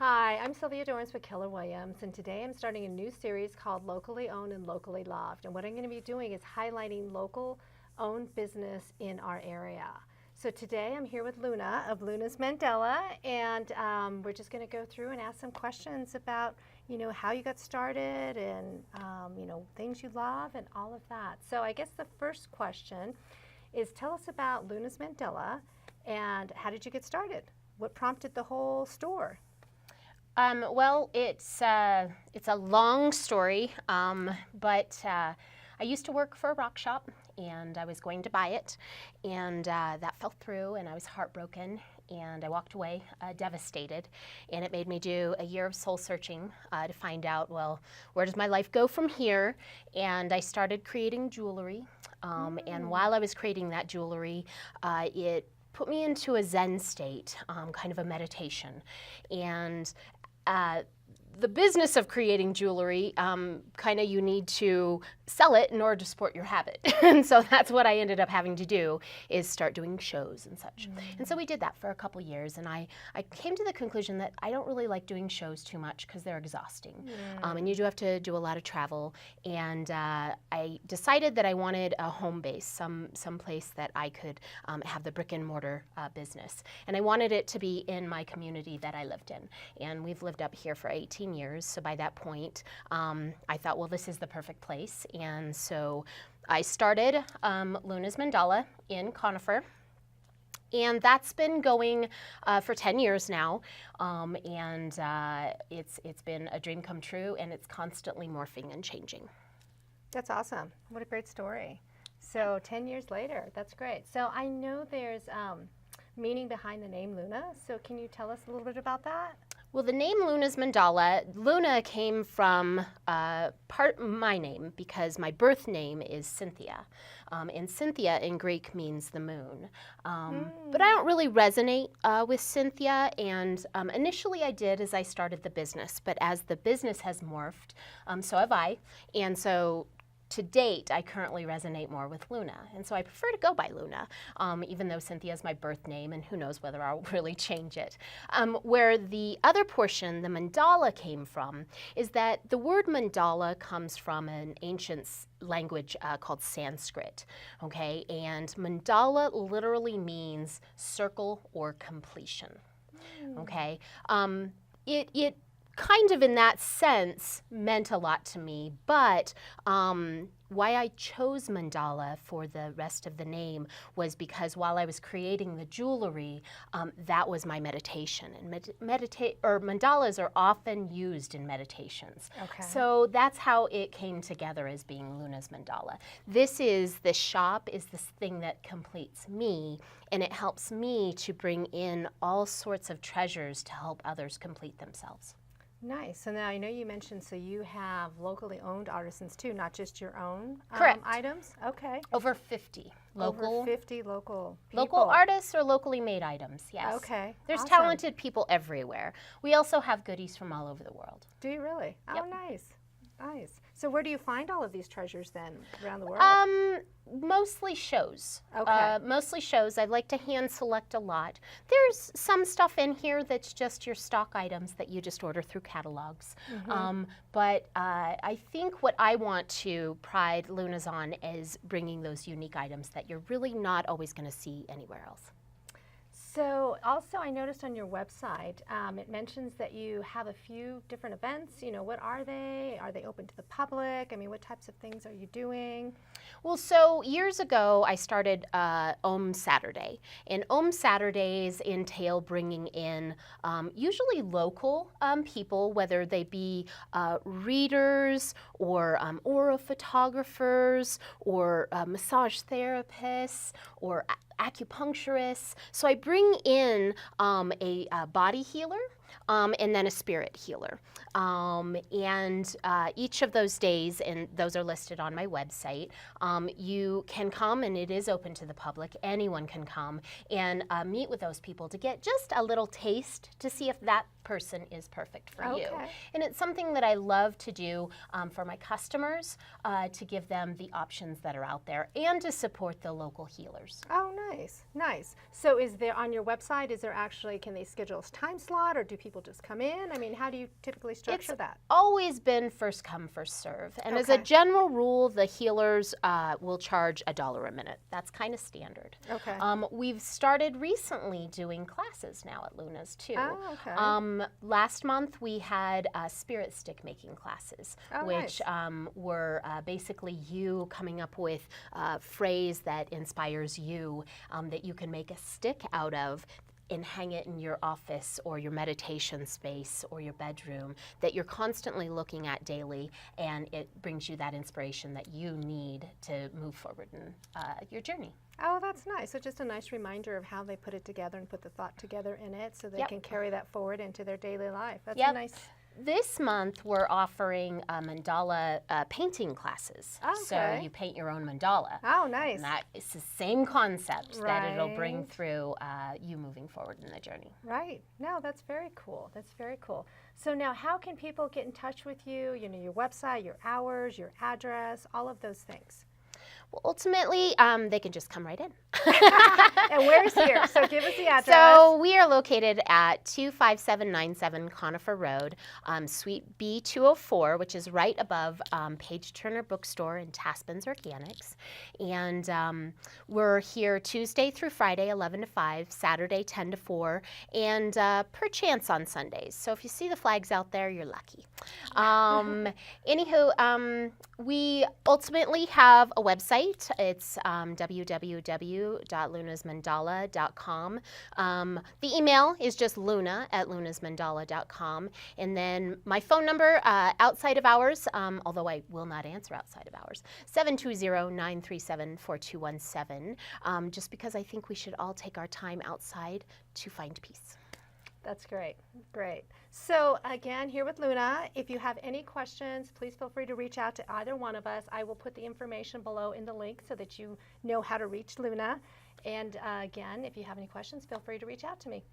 Hi, I'm Sylvia Dorrance with Keller Williams, and today I'm starting a new series called Locally Owned and Locally Loved. And what I'm going to be doing is highlighting local owned business in our area. So today I'm here with Luna of Luna's Mandala, and we're just going to go through and ask some questions about, how you got started and, things you love and all of that. So I guess the first question is, tell us about Luna's Mandala and how did you get started? What prompted the whole store? Well, it's a long story, but I used to work for a rock shop, and I was going to buy it, and that fell through, and I was heartbroken, and I walked away devastated, and it made me do a year of soul searching to find out, well, where does my life go from here? And I started creating jewelry, and while I was creating that jewelry, it put me into a Zen state, kind of a meditation, and the business of creating jewelry, you need to sell it in order to support your habit. And so that's what I ended up having to do, is start doing shows and such. And so we did that for a couple years, and I came to the conclusion that I don't really like doing shows too much because they're exhausting. And you do have to do a lot of travel. And I decided that I wanted a home base, some place that I could have the brick and mortar business. And I wanted it to be in my community that I lived in. And we've lived up here for 18 years, so by that point, I thought, well, this is the perfect place. And so I started Luna's Mandala in Conifer, and that's been going for 10 years now, and it's been a dream come true, and it's constantly morphing and changing. That's awesome. What a great story. So 10 years later, that's great. So I know there's meaning behind the name Luna, so can you tell us a little bit about that? Well, the name Luna's Mandala, Luna came from my name because my birth name is Cynthia. And Cynthia in Greek means the moon. But I don't really resonate with Cynthia, and initially I did as I started the business. But as the business has morphed, so have I. And so to date, I currently resonate more with Luna, and so I prefer to go by Luna, even though Cynthia is my birth name, and who knows whether I'll really change it. Where the other portion, the mandala, came from is that the word mandala comes from an ancient language called Sanskrit, okay? And mandala literally means circle or completion, okay? It kind of in that sense meant a lot to me, but why I chose mandala for the rest of the name was because while I was creating the jewelry, that was my meditation. And mandalas are often used in meditations. Okay. So that's how it came together as being Luna's Mandala. The shop is this thing that completes me, and it helps me to bring in all sorts of treasures to help others complete themselves. Nice. So now I know you mentioned, so you have locally owned artisans too, not just your own items? Okay. Over 50 local. Over 50 local people. Local artists or locally made items, yes. Okay. There's awesome. Talented people everywhere. We also have goodies from all over the world. Do you really? Yep. Oh, nice. Nice. So where do you find all of these treasures then around the world? Mostly shows. Okay. Mostly shows. I like to hand select a lot. There's some stuff in here that's just your stock items that you just order through catalogs. But I think what I want to pride Luna's on is bringing those unique items that you're really not always going to see anywhere else. So also I noticed on your website, it mentions that you have a few different events. What are they? Are they open to the public? I mean, what types of things are you doing? Well, so years ago, I started Om Saturday. And Om Saturdays entail bringing in usually local people, whether they be readers or aura photographers or massage therapists or acupuncturists. So I bring in a body healer and then a spirit healer. And each of those days, and those are listed on my website, you can come, and it is open to the public. Anyone can come and meet with those people to get just a little taste to see if that person is perfect for you. And it's something that I love to do for my customers, to give them the options that are out there and to support the local healers. Oh, nice, nice. So is there, on your website, is there actually, can they schedule a time slot, or do people just come in? I mean, how do you typically structure that? Always been first come, first serve. And as a general rule, the healers will charge $1 a minute. That's kind of standard. Okay. We've started recently doing classes now at Luna's too. Oh, okay. Last month we had spirit stick making classes, which were basically you coming up with a phrase that inspires you, that you can make a stick out of and hang it in your office or your meditation space or your bedroom that you're constantly looking at daily, and it brings you that inspiration that you need to move forward in your journey. Oh, that's nice. So just a nice reminder of how they put it together and put the thought together in it so they can carry that forward into their daily life. That's a nice... This month we're offering mandala painting classes. So you paint your own mandala. Oh, nice. And that is the same concept that it'll bring through you moving forward in the journey. Right. No, that's very cool. That's very cool. So now how can people get in touch with you? You know, your website, your hours, your address, all of those things. Well, ultimately, they can just come right in. And where's here? So give us the address. So we are located at 25797 Conifer Road, Suite B204, which is right above Page Turner Bookstore and Taspin's Organics. And we're here Tuesday through Friday, 11 to 5, Saturday, 10 to 4, and per chance on Sundays. So if you see the flags out there, you're lucky. Anywho, we ultimately have a website. It's www.lunasmandala.com. The email is just luna@lunasmandala.com. And then my phone number outside of hours, although I will not answer outside of hours, 720-937-4217, just because I think we should all take our time outside to find peace. That's great. Great. So again, here with Luna, if you have any questions, please feel free to reach out to either one of us. I will put the information below in the link so that you know how to reach Luna. And again, if you have any questions, feel free to reach out to me.